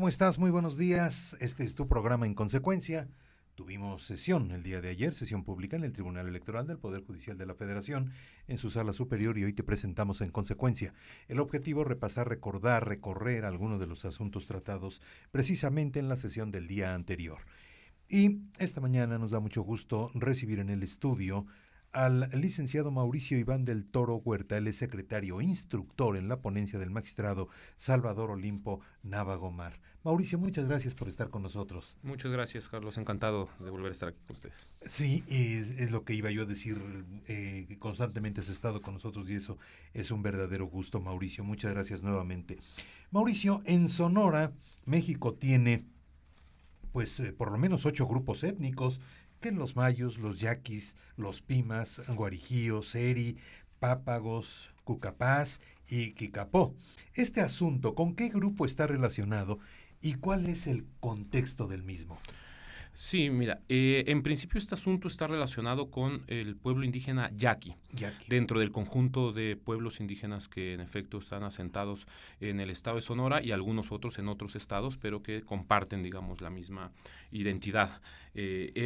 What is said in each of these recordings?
¿cómo estás? Muy buenos días. Este es tu programa En Consecuencia. Tuvimos sesión el día de ayer, sesión pública en el Tribunal Electoral del Poder Judicial de la Federación, en su sala superior, y hoy te presentamos En Consecuencia. El objetivo, repasar, recordar, recorrer algunos de los asuntos tratados precisamente en la sesión del día anterior. Y esta mañana nos da mucho gusto recibir en el estudio al licenciado Mauricio Iván del Toro Huerta. Él es secretario instructor en la ponencia del magistrado Salvador Olimpo Nava Gomar. Mauricio, muchas gracias por estar con nosotros. Muchas gracias, Carlos. Encantado de volver a estar aquí con ustedes. Sí, es lo que iba yo a decir, que constantemente has estado con nosotros y eso es un verdadero gusto, Mauricio. Muchas gracias nuevamente. Mauricio, en Sonora, México tiene por lo menos 8 grupos étnicos, que los mayos, los yaquis, los pimas, guarijíos, seri, pápagos, cucapás y quicapó. Este asunto, ¿con qué grupo está relacionado y cuál es el contexto del mismo? Sí, mira, en principio este asunto está relacionado con el pueblo indígena yaqui, dentro del conjunto de pueblos indígenas que en efecto están asentados en el estado de Sonora y algunos otros en otros estados, pero que comparten, digamos, la misma identidad.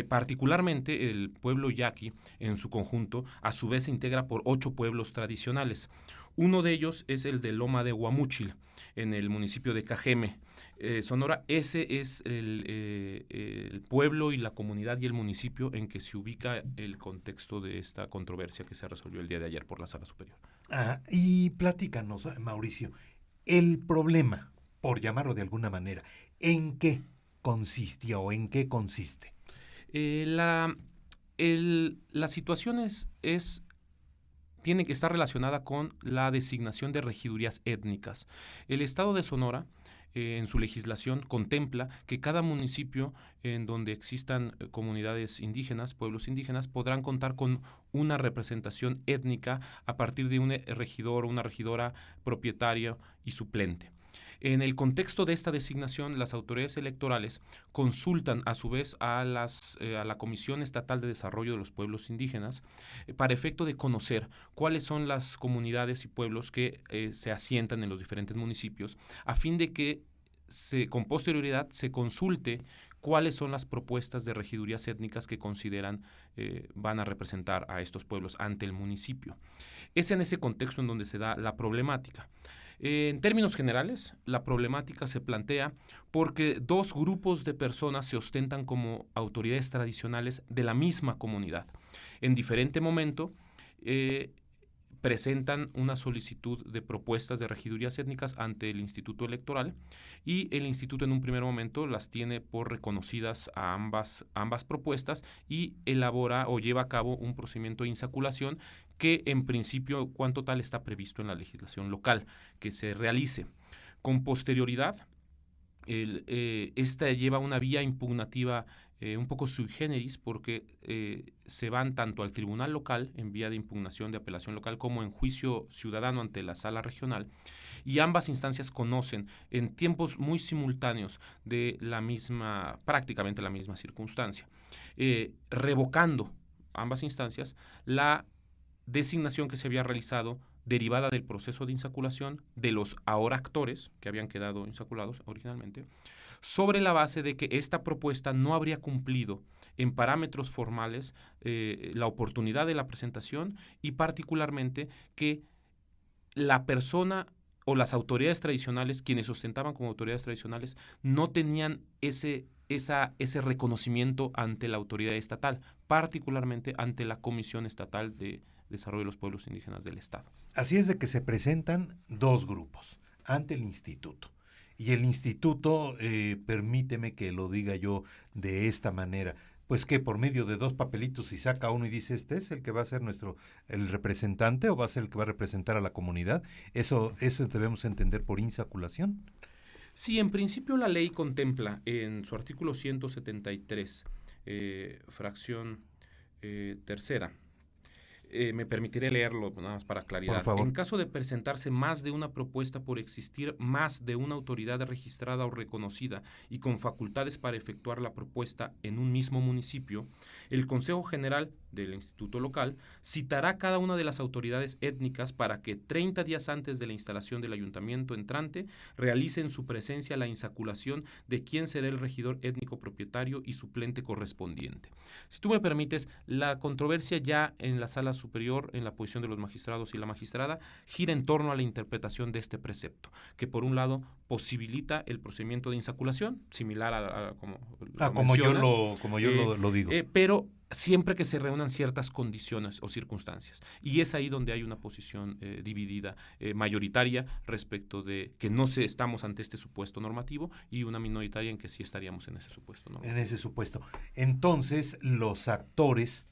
Particularmente el pueblo yaqui en su conjunto a su vez se integra por 8 pueblos tradicionales. Uno de ellos es el de Loma de Guamúchil, en el municipio de Cajeme, Sonora. Ese es el pueblo y la comunidad y el municipio en que se ubica el contexto de esta controversia que se resolvió el día de ayer por la Sala Superior. Y platícanos, Mauricio, el problema, por llamarlo de alguna manera, ¿en qué consistía o en qué consiste? La situación tiene que estar relacionada con la designación de regidurías étnicas. El estado de Sonora, en su legislación, contempla que cada municipio en donde existan comunidades indígenas, pueblos indígenas, podrán contar con una representación étnica a partir de un regidor o una regidora propietaria y suplente. En el contexto de esta designación, las autoridades electorales consultan a su vez a la Comisión Estatal de Desarrollo de los Pueblos Indígenas para efecto de conocer cuáles son las comunidades y pueblos que se asientan en los diferentes municipios, a fin de que con posterioridad se consulte cuáles son las propuestas de regidurías étnicas que consideran van a representar a estos pueblos ante el municipio. Es en ese contexto en donde se da la problemática. En términos generales, la problemática se plantea porque 2 grupos de personas se ostentan como autoridades tradicionales de la misma comunidad. En diferente momento, presentan una solicitud de propuestas de regidurías étnicas ante el Instituto Electoral y el Instituto en un primer momento las tiene por reconocidas a ambas propuestas y elabora o lleva a cabo un procedimiento de insaculación que en principio cuanto tal está previsto en la legislación local que se realice. Con posterioridad, esta lleva una vía impugnativa un poco sui generis porque se van tanto al tribunal local en vía de impugnación de apelación local como en juicio ciudadano ante la sala regional, y ambas instancias conocen en tiempos muy simultáneos de prácticamente la misma circunstancia, revocando ambas instancias la designación que se había realizado derivada del proceso de insaculación de los ahora actores que habían quedado insaculados originalmente, sobre la base de que esta propuesta no habría cumplido en parámetros formales la oportunidad de la presentación y particularmente que la persona o las autoridades tradicionales, quienes ostentaban como autoridades tradicionales, no tenían ese reconocimiento ante la autoridad estatal, particularmente ante la Comisión Estatal de Desarrollo de los Pueblos Indígenas del Estado. Así es de que se presentan 2 grupos ante el instituto. Y el instituto, permíteme que lo diga yo de esta manera, pues que por medio de 2 papelitos y saca uno y dice, este es el que va a ser el representante o va a ser el que va a representar a la comunidad. Eso debemos entender por insaculación. Sí, en principio la ley contempla en su artículo 173, fracción tercera. Me permitiré leerlo nada más para claridad. Por favor. En caso de presentarse más de una propuesta por existir más de una autoridad registrada o reconocida y con facultades para efectuar la propuesta en un mismo municipio, el Consejo General del instituto local, citará cada una de las autoridades étnicas para que 30 días antes de la instalación del ayuntamiento entrante realice en su presencia la insaculación de quién será el regidor étnico propietario y suplente correspondiente. Si tú me permites, la controversia ya en la sala superior, en la posición de los magistrados y la magistrada, gira en torno a la interpretación de este precepto, que por un lado posibilita el procedimiento de insaculación, similar a como lo mencionas, como yo lo digo. pero siempre que se reúnan ciertas condiciones o circunstancias. Y es ahí donde hay una posición dividida, mayoritaria respecto de que no estamos ante este supuesto normativo y una minoritaria en que sí estaríamos en ese supuesto normativo. En ese supuesto. Entonces, los actores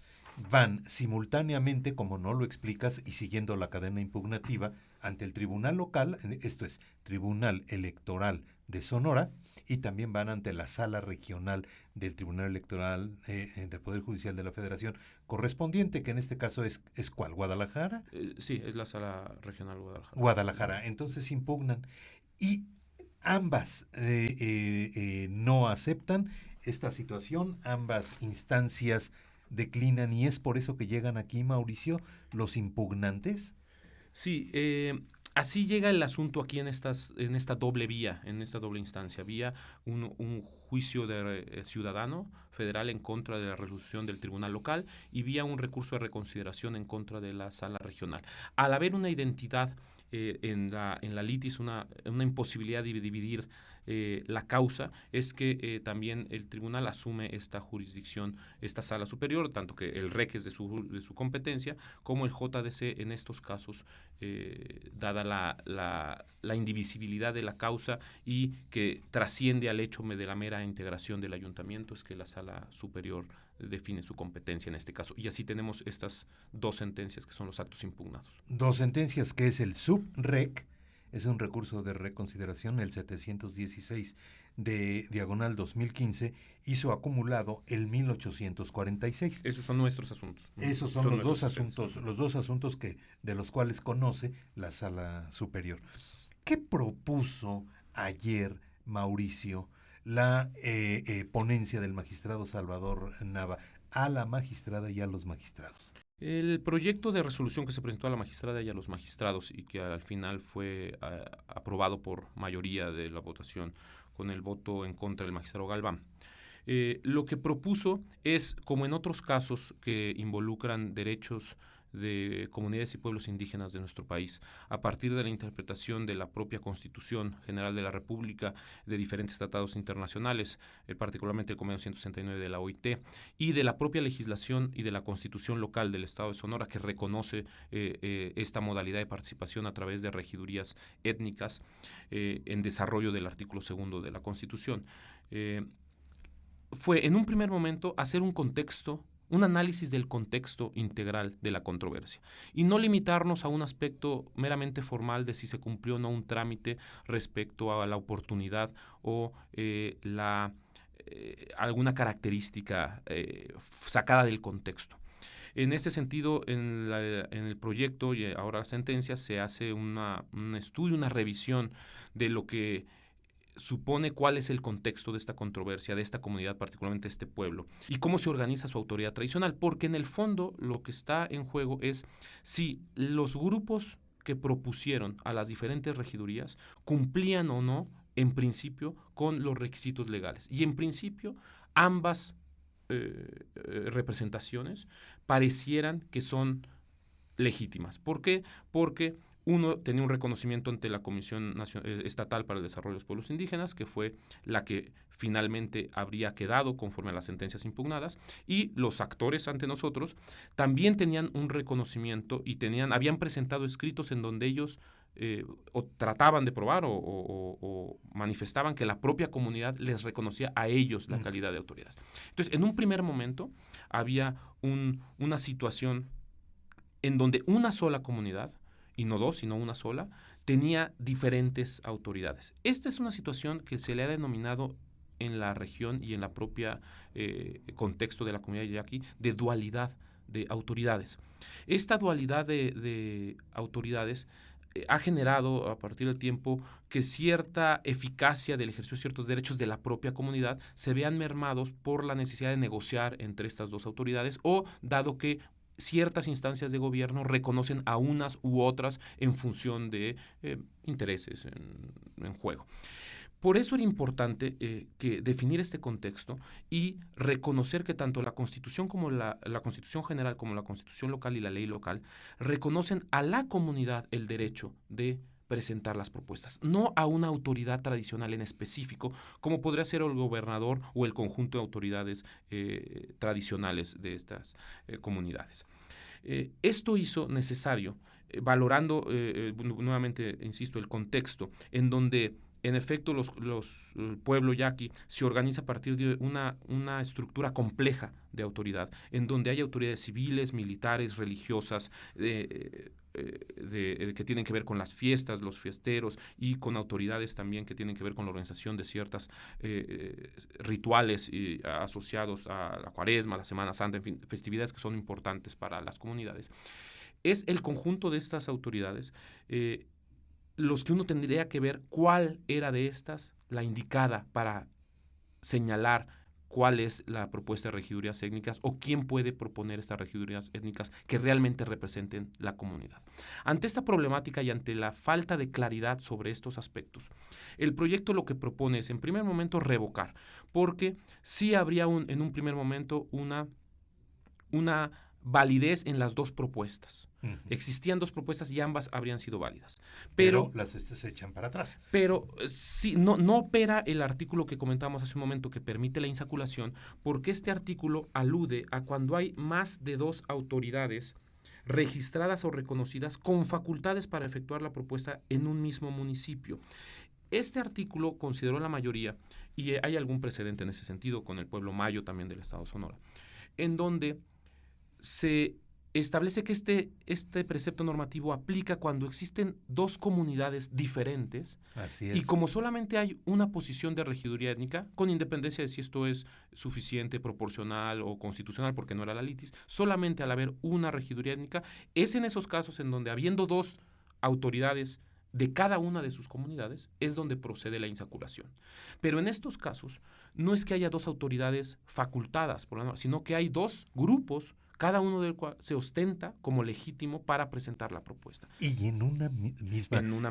van simultáneamente, como no lo explicas, y siguiendo la cadena impugnativa, ante el tribunal local, esto es, Tribunal Electoral de Sonora, y también van ante la sala regional del Tribunal Electoral del Poder Judicial de la Federación correspondiente, que en este caso es ¿cuál? ¿Guadalajara? Sí, es la sala regional Guadalajara. Guadalajara. Entonces impugnan y ambas no aceptan esta situación, ambas instancias declinan y es por eso que llegan aquí, Mauricio, los impugnantes. Sí, así llega el asunto aquí en esta doble vía, en esta doble instancia. Vía un juicio de ciudadano federal en contra de la resolución del tribunal local y vía un recurso de reconsideración en contra de la sala regional. Al haber una identidad en la litis, una imposibilidad de dividir la causa, es que también el tribunal asume esta jurisdicción, esta sala superior, tanto que el REC es de su competencia, como el JDC en estos casos, dada la indivisibilidad de la causa y que trasciende al hecho de la mera integración del ayuntamiento, es que la sala superior define su competencia en este caso. Y así tenemos estas dos sentencias que son los actos impugnados. Dos sentencias que es el SUBREC, es un recurso de reconsideración, el 716 de diagonal 2015 y su acumulado el 1846. Esos son nuestros asuntos. Esos son los dos asuntos que de los cuales conoce la Sala Superior. ¿Qué propuso ayer, Mauricio, la ponencia del magistrado Salvador Nava a la magistrada y a los magistrados? El proyecto de resolución que se presentó a la magistrada y a los magistrados y que al final fue aprobado por mayoría de la votación con el voto en contra del magistrado Galván, lo que propuso es, como en otros casos que involucran derechos de comunidades y pueblos indígenas de nuestro país, a partir de la interpretación de la propia Constitución General de la República, de diferentes tratados internacionales, particularmente el Convenio 169 de la OIT, y de la propia legislación y de la Constitución local del Estado de Sonora, que reconoce esta modalidad de participación a través de regidurías étnicas en desarrollo del artículo 2 de la Constitución. Fue en un primer momento hacer un análisis del contexto integral de la controversia y no limitarnos a un aspecto meramente formal de si se cumplió o no un trámite respecto a la oportunidad o alguna característica sacada del contexto. En este sentido, en el proyecto y ahora la sentencia se hace un estudio, una revisión de lo que supone cuál es el contexto de esta controversia, de esta comunidad, particularmente de este pueblo, y cómo se organiza su autoridad tradicional, porque en el fondo lo que está en juego es si los grupos que propusieron a las diferentes regidurías cumplían o no, en principio, con los requisitos legales. Y en principio, ambas representaciones parecieran que son legítimas. ¿Por qué? Porque uno tenía un reconocimiento ante la Comisión Estatal para el Desarrollo de los Pueblos Indígenas, que fue la que finalmente habría quedado conforme a las sentencias impugnadas, y los actores ante nosotros también tenían un reconocimiento y habían presentado escritos en donde ellos o trataban de probar o manifestaban que la propia comunidad les reconocía a ellos la calidad de autoridades. Entonces, en un primer momento había una situación en donde una sola comunidad, y no dos, sino una sola, tenía diferentes autoridades. Esta es una situación que se le ha denominado en la región y en la propia contexto de la comunidad yaqui de dualidad de autoridades. Esta dualidad de autoridades ha generado a partir del tiempo que cierta eficacia del ejercicio de ciertos derechos de la propia comunidad se vean mermados por la necesidad de negociar entre estas dos autoridades o dado que ciertas instancias de gobierno reconocen a unas u otras en función de intereses en juego. Por eso era importante que definir este contexto y reconocer que tanto la Constitución como la Constitución General como la Constitución Local y la ley local reconocen a la comunidad el derecho de presentar las propuestas, no a una autoridad tradicional en específico, como podría ser el gobernador o el conjunto de autoridades tradicionales de estas comunidades. Esto hizo necesario, valorando nuevamente, insisto, el contexto en donde en efecto el pueblo yaqui se organiza a partir de una estructura compleja de autoridad, en donde hay autoridades civiles, militares, religiosas, que tienen que ver con las fiestas, los fiesteros, y con autoridades también que tienen que ver con la organización de ciertas rituales asociados a la Cuaresma, la Semana Santa, en fin, festividades que son importantes para las comunidades. Es el conjunto de estas autoridades los que uno tendría que ver cuál era de estas la indicada para señalar cuál es la propuesta de regidurías étnicas o quién puede proponer estas regidurías étnicas que realmente representen la comunidad. Ante esta problemática y ante la falta de claridad sobre estos aspectos, el proyecto lo que propone es, en primer momento, revocar, porque sí habría en un primer momento una validez en las dos propuestas. Uh-huh. Existían dos propuestas y ambas habrían sido válidas. Pero las se echan para atrás. Pero sí, no opera el artículo que comentábamos hace un momento que permite la insaculación, porque este artículo alude a cuando hay más de dos autoridades registradas o reconocidas con facultades para efectuar la propuesta en un mismo municipio. Este artículo consideró la mayoría, y hay algún precedente en ese sentido con el pueblo mayo también del estado de Sonora, en donde se establece que este precepto normativo aplica cuando existen dos comunidades diferentes. Así es. Y como solamente hay una posición de regiduría étnica, con independencia de si esto es suficiente, proporcional o constitucional, porque no era la litis, solamente al haber una regiduría étnica, es en esos casos en donde, habiendo dos autoridades de cada una de sus comunidades, es donde procede la insaculación. Pero en estos casos no es que haya dos autoridades facultadas por la norma, sino que hay dos grupos, cada uno del cual se ostenta como legítimo para presentar la propuesta. Y en una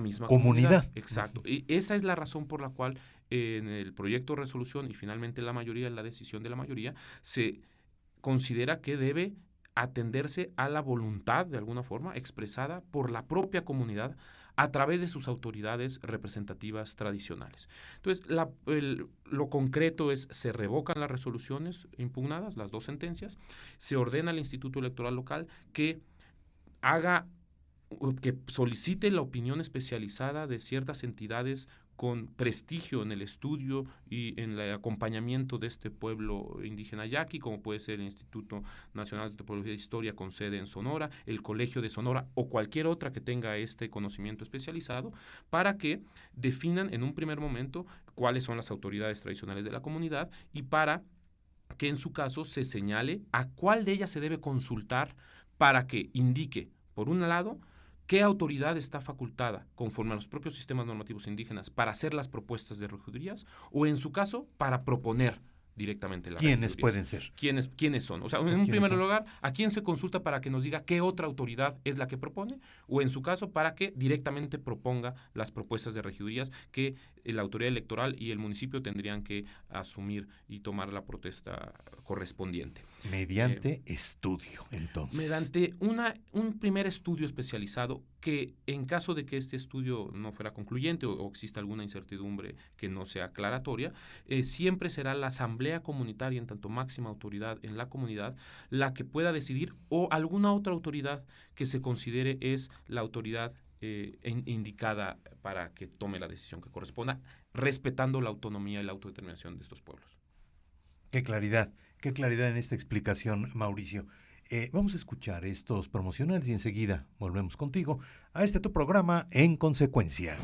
misma comunidad. Exacto. Y esa es la razón por la cual en el proyecto de resolución y finalmente la decisión de la mayoría, se considera que debe atenderse a la voluntad, de alguna forma, expresada por la propia comunidad a través de sus autoridades representativas tradicionales. Entonces, lo concreto es, se revocan las resoluciones impugnadas, las dos sentencias, se ordena al Instituto Electoral Local que solicite la opinión especializada de ciertas entidades con prestigio en el estudio y en el acompañamiento de este pueblo indígena yaqui, como puede ser el Instituto Nacional de Antropología e Historia con sede en Sonora, el Colegio de Sonora o cualquier otra que tenga este conocimiento especializado, para que definan en un primer momento cuáles son las autoridades tradicionales de la comunidad y para que en su caso se señale a cuál de ellas se debe consultar para que indique, por un lado, ¿qué autoridad está facultada, conforme a los propios sistemas normativos indígenas, para hacer las propuestas de regidurías o, en su caso, para proponer directamente la regidurías? ¿Quiénes pueden ser? ¿Quiénes son? O sea, en un primer lugar, ¿a quién se consulta para que nos diga qué otra autoridad es la que propone? O, en su caso, para que directamente proponga las propuestas de regidurías que la autoridad electoral y el municipio tendrían que asumir y tomar la protesta correspondiente. Mediante estudio, entonces. Mediante un primer estudio especializado que, en caso de que este estudio no fuera concluyente o exista alguna incertidumbre que no sea aclaratoria, siempre será la asamblea comunitaria, en tanto máxima autoridad en la comunidad, la que pueda decidir, o alguna otra autoridad que se considere es la autoridad indicada para que tome la decisión que corresponda, respetando la autonomía y la autodeterminación de estos pueblos. Qué claridad en esta explicación, Mauricio. Vamos a escuchar estos promocionales y enseguida volvemos contigo a tu programa En Consecuencia.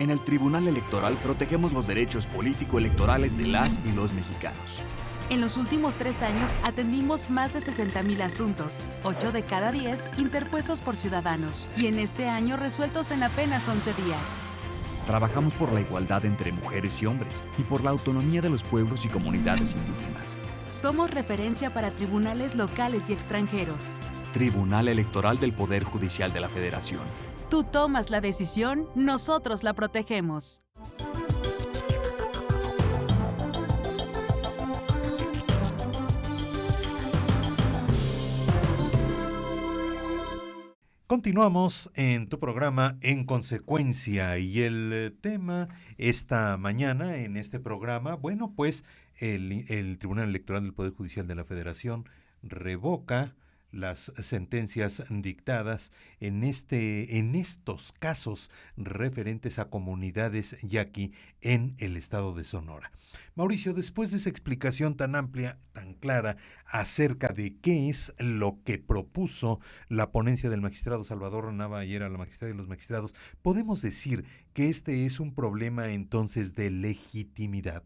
En el Tribunal Electoral protegemos los derechos político-electorales de las y los mexicanos. En los últimos 3 años atendimos más de 60,000 asuntos, 8 de cada 10 interpuestos por ciudadanos, y en este año resueltos en apenas 11 días. Trabajamos por la igualdad entre mujeres y hombres y por la autonomía de los pueblos y comunidades indígenas. Somos referencia para tribunales locales y extranjeros. Tribunal Electoral del Poder Judicial de la Federación. Tú tomas la decisión, nosotros la protegemos. Continuamos en tu programa En Consecuencia y el tema esta mañana en este programa, bueno, pues el Tribunal Electoral del Poder Judicial de la Federación revoca las sentencias dictadas en estos casos referentes a comunidades yaqui en el estado de Sonora. Mauricio, después de esa explicación tan amplia, tan clara acerca de qué es lo que propuso la ponencia del magistrado Salvador Nava ayer a la magistrada y los magistrados, ¿podemos decir que este es un problema entonces de legitimidad?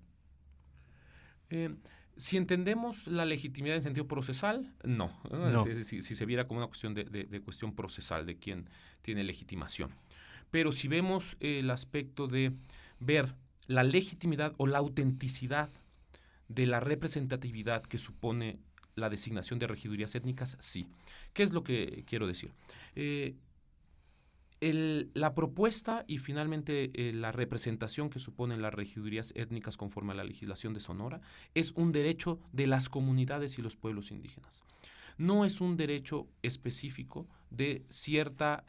Si entendemos la legitimidad en sentido procesal, no. No. Si se viera como una cuestión de cuestión procesal, de quién tiene legitimación. Pero si vemos el aspecto de ver la legitimidad o la autenticidad de la representatividad que supone la designación de regidurías étnicas, sí. ¿Qué es lo que quiero decir? La propuesta y finalmente la representación que suponen las regidurías étnicas conforme a la legislación de Sonora es un derecho de las comunidades y los pueblos indígenas. No es un derecho específico de cierta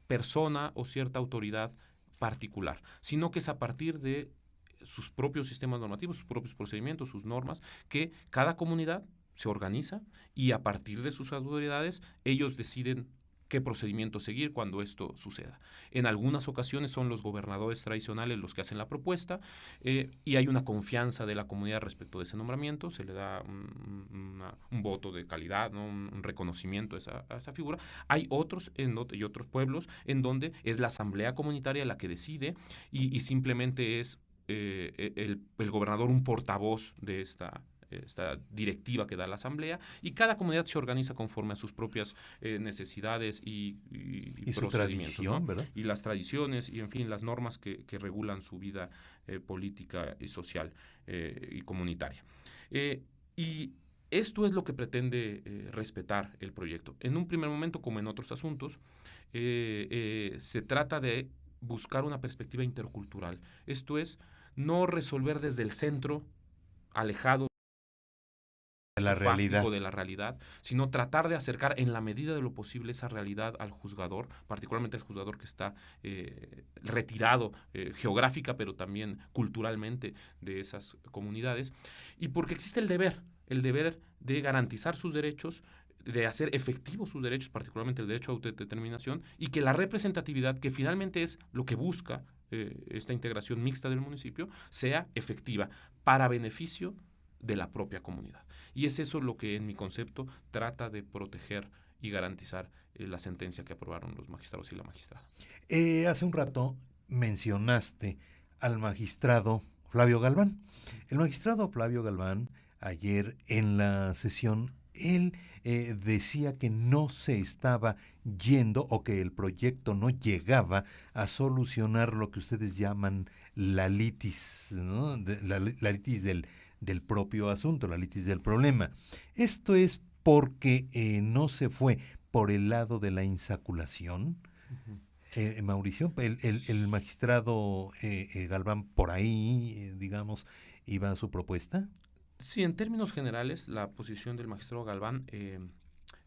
persona o cierta autoridad particular, sino que es a partir de sus propios sistemas normativos, sus propios procedimientos, sus normas, que cada comunidad se organiza y a partir de sus autoridades ellos deciden qué procedimiento seguir cuando esto suceda. En algunas ocasiones son los gobernadores tradicionales los que hacen la propuesta y hay una confianza de la comunidad respecto de ese nombramiento, se le da un voto de calidad, ¿no? un reconocimiento a esa figura. Hay otros y otros pueblos en donde es la asamblea comunitaria la que decide y simplemente es el gobernador un portavoz de esta directiva que da la asamblea y cada comunidad se organiza conforme a sus propias necesidades y su procedimientos, tradición, ¿no? ¿verdad? Y las tradiciones y en fin las normas que regulan su vida política y social y comunitaria. Y esto es lo que pretende respetar el proyecto. En un primer momento, como en otros asuntos, se trata de buscar una perspectiva intercultural. Esto es, no resolver desde el centro, alejado De la realidad. de la realidad, sino tratar de acercar en la medida de lo posible esa realidad al juzgador, particularmente al juzgador que está retirado geográfica, pero también culturalmente de esas comunidades, y porque existe el deber de garantizar sus derechos, de hacer efectivos sus derechos, particularmente el derecho a autodeterminación, y que la representatividad, que finalmente es lo que busca esta integración mixta del municipio, sea efectiva para beneficio de la propia comunidad. Y es eso lo que en mi concepto trata de proteger y garantizar la sentencia que aprobaron los magistrados y la magistrada. Hace un rato mencionaste al magistrado Flavio Galván. El magistrado Flavio Galván, ayer en la sesión, él decía que no se estaba yendo o que el proyecto no llegaba a solucionar lo que ustedes llaman la litis, ¿no? La litis del propio asunto, la litis del problema. Esto es porque no se fue por el lado de la insaculación. Mauricio, el magistrado Galván por ahí, digamos, iba a su propuesta. Sí, en términos generales, la posición del magistrado Galván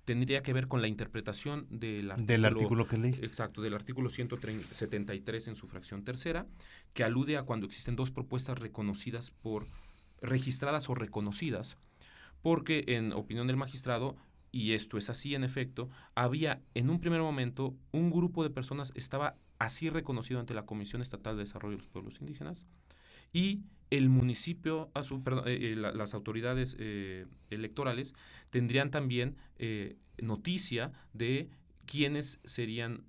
tendría que ver con la interpretación del artículo que leíste. Exacto, del artículo 173 en su fracción tercera, que alude a cuando existen dos propuestas registradas o reconocidas, porque en opinión del magistrado, y esto es así en efecto, había en un primer momento un grupo de personas estaba así reconocido ante la Comisión Estatal de Desarrollo de los Pueblos Indígenas y el municipio, las autoridades electorales tendrían también noticia de quiénes serían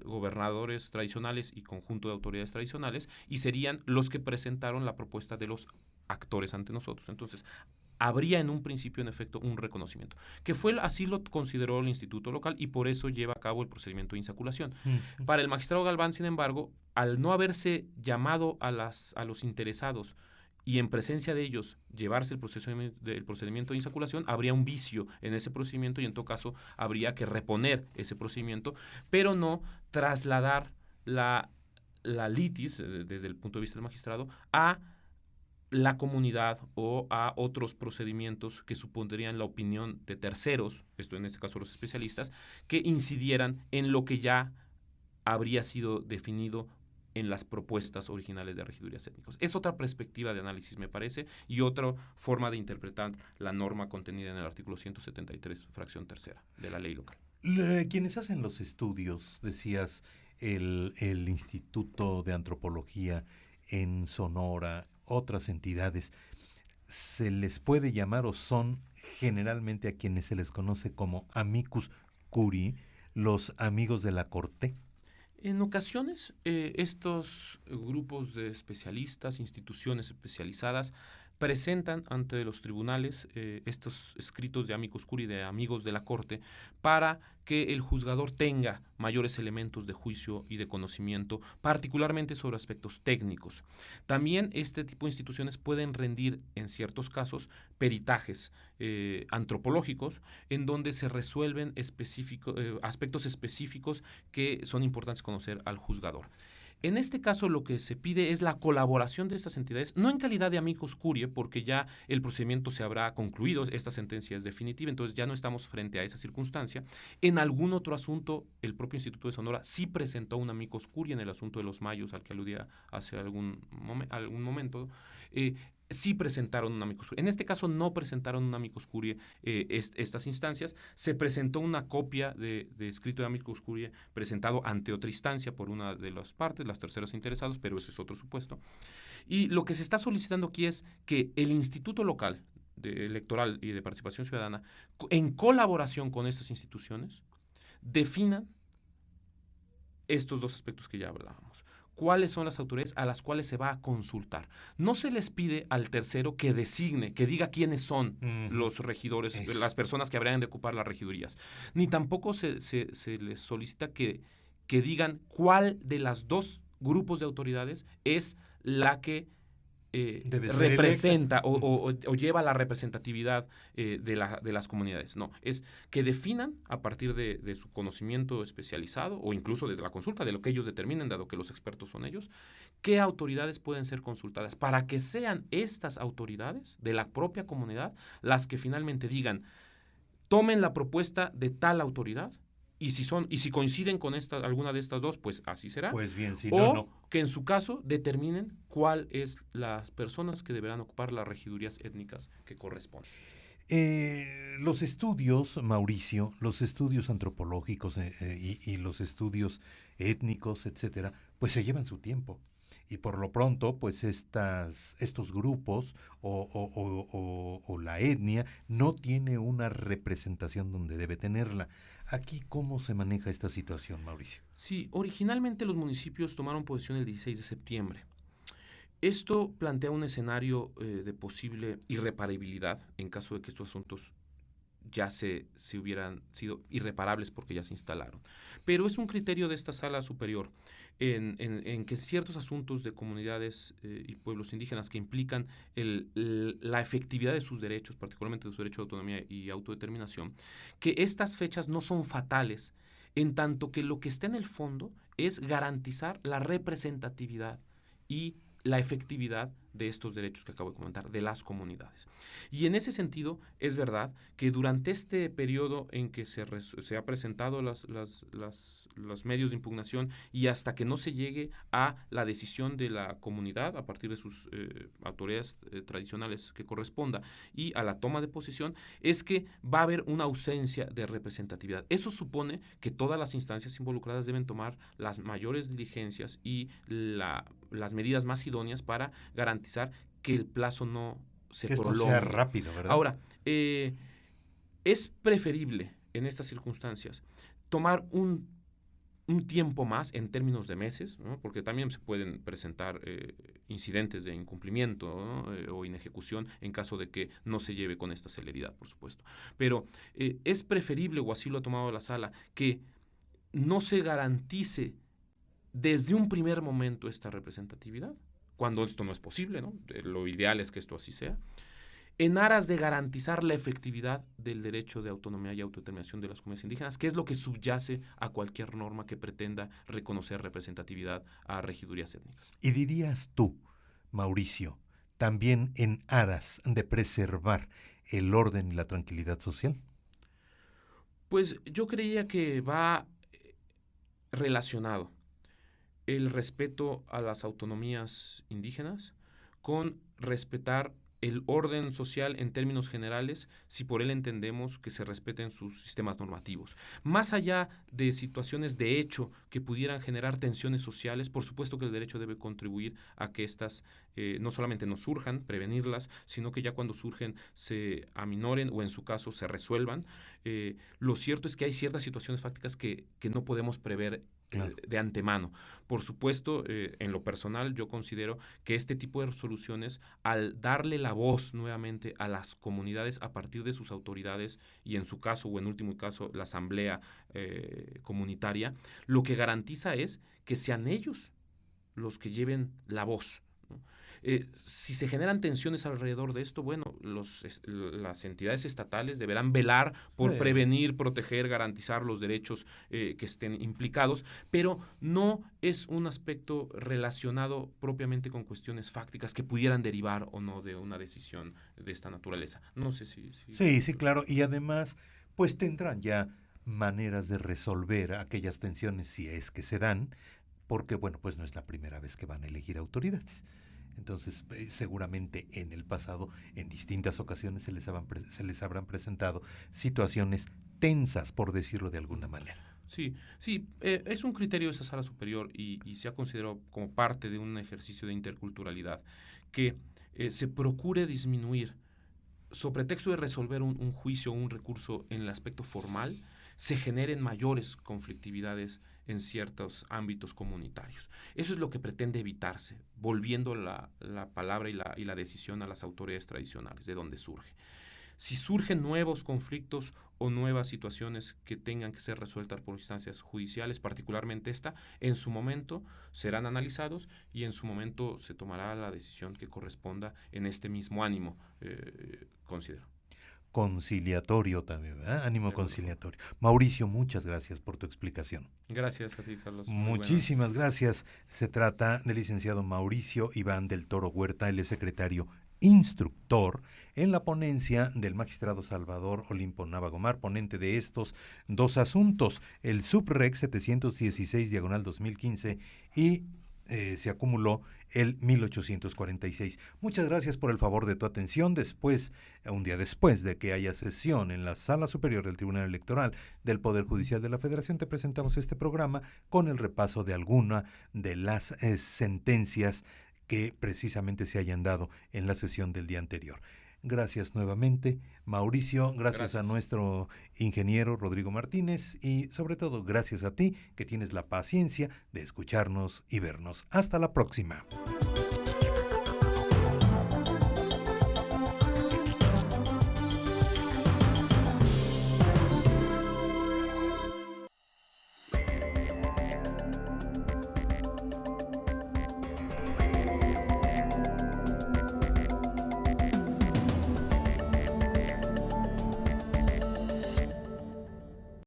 gobernadores tradicionales y conjunto de autoridades tradicionales, y serían los que presentaron la propuesta de los actores ante nosotros. Entonces, habría en un principio, en efecto, un reconocimiento, que así lo consideró el instituto local y por eso lleva a cabo el procedimiento de insaculación. Para el magistrado Galván, sin embargo, al no haberse llamado a los interesados y en presencia de ellos llevarse el procedimiento de insaculación, habría un vicio en ese procedimiento y en todo caso habría que reponer ese procedimiento, pero no trasladar la litis, desde el punto de vista del magistrado, a la comunidad o a otros procedimientos que supondrían la opinión de terceros, esto en este caso los especialistas, que incidieran en lo que ya habría sido definido en las propuestas originales de regidurías étnicas. Es otra perspectiva de análisis, me parece, y otra forma de interpretar la norma contenida en el artículo 173, fracción tercera, de la ley local. Quienes hacen los estudios, decías, el Instituto de Antropología en Sonora, otras entidades, ¿se les puede llamar o son generalmente a quienes se les conoce como amicus curiae, los amigos de la corte? En ocasiones, estos grupos de especialistas, instituciones especializadas, presentan ante los tribunales estos escritos de amicus curiae, de amigos de la corte, para que el juzgador tenga mayores elementos de juicio y de conocimiento, particularmente sobre aspectos técnicos. También este tipo de instituciones pueden rendir, en ciertos casos, peritajes antropológicos, en donde se resuelven aspectos específicos que son importantes conocer al juzgador. En este caso, lo que se pide es la colaboración de estas entidades, no en calidad de amicus curiae, porque ya el procedimiento se habrá concluido, esta sentencia es definitiva, entonces ya no estamos frente a esa circunstancia. En algún otro asunto, el propio Instituto de Sonora sí presentó un amicus curiae en el asunto de los mayos, al que aludía hace algún momento. Sí presentaron un amicus curiae. En este caso no presentaron un amicus curiae estas instancias. Se presentó una copia de escrito de amicus curiae presentado ante otra instancia por una de las partes, las terceros interesados, pero ese es otro supuesto. Y lo que se está solicitando aquí es que el Instituto Local Electoral y de Participación Ciudadana, en colaboración con estas instituciones, definan estos dos aspectos que ya hablábamos. ¿Cuáles son las autoridades a las cuales se va a consultar? No se les pide al tercero que designe, que diga quiénes son los regidores, las personas que habrían de ocupar las regidurías. Ni tampoco se les solicita que digan cuál de las dos grupos de autoridades es la que representa o lleva la representatividad de las comunidades. No, es que definan a partir de su conocimiento especializado o incluso desde la consulta, de lo que ellos determinen, dado que los expertos son ellos, qué autoridades pueden ser consultadas para que sean estas autoridades de la propia comunidad las que finalmente digan, tomen la propuesta de tal autoridad. Y si coinciden con alguna de estas dos, pues así será. Pues bien, si o no. Que en su caso determinen cuál es las personas que deberán ocupar las regidurías étnicas que corresponden. Los estudios, Mauricio, los estudios antropológicos y los estudios étnicos, etcétera, pues se llevan su tiempo. Y por lo pronto, pues estos grupos o la etnia no tiene una representación donde debe tenerla. Aquí, ¿cómo se maneja esta situación, Mauricio? Sí, originalmente los municipios tomaron posesión el 16 de septiembre. Esto plantea un escenario de posible irreparabilidad en caso de que estos asuntos ya se hubieran sido irreparables porque ya se instalaron. Pero es un criterio de esta sala superior en que ciertos asuntos de comunidades y pueblos indígenas que implican la efectividad de sus derechos, particularmente de su derecho de autonomía y autodeterminación, que estas fechas no son fatales, en tanto que lo que está en el fondo es garantizar la representatividad y la efectividad de estos derechos que acabo de comentar, de las comunidades. Y en ese sentido, es verdad que durante este periodo en que se ha presentado los medios de impugnación y hasta que no se llegue a la decisión de la comunidad a partir de sus autoridades tradicionales que corresponda y a la toma de posesión, es que va a haber una ausencia de representatividad. Eso supone que todas las instancias involucradas deben tomar las mayores diligencias y las medidas más idóneas para garantizar que el plazo no se prolongue. Que esto sea rápido, ¿verdad? Ahora, es preferible en estas circunstancias tomar un un tiempo más en términos de meses, ¿no? Porque también se pueden presentar incidentes de incumplimiento, ¿no? O inejecución en caso de que no se lleve con esta celeridad, por supuesto. Pero es preferible, o así lo ha tomado la sala, que no se garantice desde un primer momento esta representatividad, cuando esto no es posible, ¿no? Lo ideal es que esto así sea, en aras de garantizar la efectividad del derecho de autonomía y autodeterminación de las comunidades indígenas, que es lo que subyace a cualquier norma que pretenda reconocer representatividad a regidurías étnicas. ¿Y dirías tú, Mauricio, también en aras de preservar el orden y la tranquilidad social? Pues yo creía que va relacionado el respeto a las autonomías indígenas con respetar el orden social en términos generales, si por él entendemos que se respeten sus sistemas normativos. Más allá de situaciones de hecho que pudieran generar tensiones sociales, por supuesto que el derecho debe contribuir a que éstas no solamente no surjan, prevenirlas, sino que ya cuando surgen se aminoren o en su caso se resuelvan. Lo cierto es que hay ciertas situaciones fácticas que no podemos prever de antemano. Por supuesto, en lo personal, yo considero que este tipo de resoluciones, al darle la voz nuevamente a las comunidades a partir de sus autoridades, y en su caso, o en último caso, la asamblea comunitaria, lo que garantiza es que sean ellos los que lleven la voz, ¿no? Si se generan tensiones alrededor de esto, bueno, las entidades estatales deberán velar por prevenir, proteger, garantizar los derechos que estén implicados, pero no es un aspecto relacionado propiamente con cuestiones fácticas que pudieran derivar o no de una decisión de esta naturaleza. No sé si... Sí, claro, y además, pues tendrán ya maneras de resolver aquellas tensiones si es que se dan, porque, bueno, pues no es la primera vez que van a elegir autoridades. Entonces, seguramente en el pasado, en distintas ocasiones, se les habrán presentado situaciones tensas, por decirlo de alguna manera. Sí, es un criterio de esa sala superior y se ha considerado como parte de un ejercicio de interculturalidad que se procure disminuir, sobre pretexto de resolver un juicio o un recurso en el aspecto formal, se generen mayores conflictividades en ciertos ámbitos comunitarios. Eso es lo que pretende evitarse, volviendo la palabra y la decisión a las autoridades tradicionales, de donde surge. Si surgen nuevos conflictos o nuevas situaciones que tengan que ser resueltas por instancias judiciales, particularmente esta, en su momento serán analizados y en su momento se tomará la decisión que corresponda en este mismo ánimo, considero. Conciliatorio también, ¿verdad? Ánimo conciliatorio. Mauricio, muchas gracias por tu explicación. Gracias a ti, Carlos. Muchísimas gracias. Se trata del licenciado Mauricio Iván del Toro Huerta, él es secretario instructor en la ponencia del magistrado Salvador Olimpo Nava Gomar, ponente de estos dos asuntos, el SUPREC 716/2015 y se acumuló el 1846. Muchas gracias por el favor de tu atención. Un día después de que haya sesión en la Sala Superior del Tribunal Electoral del Poder Judicial de la Federación, te presentamos este programa con el repaso de alguna de las sentencias que precisamente se hayan dado en la sesión del día anterior. Gracias nuevamente, Mauricio, gracias a nuestro ingeniero Rodrigo Martínez y sobre todo gracias a ti que tienes la paciencia de escucharnos y vernos. Hasta la próxima.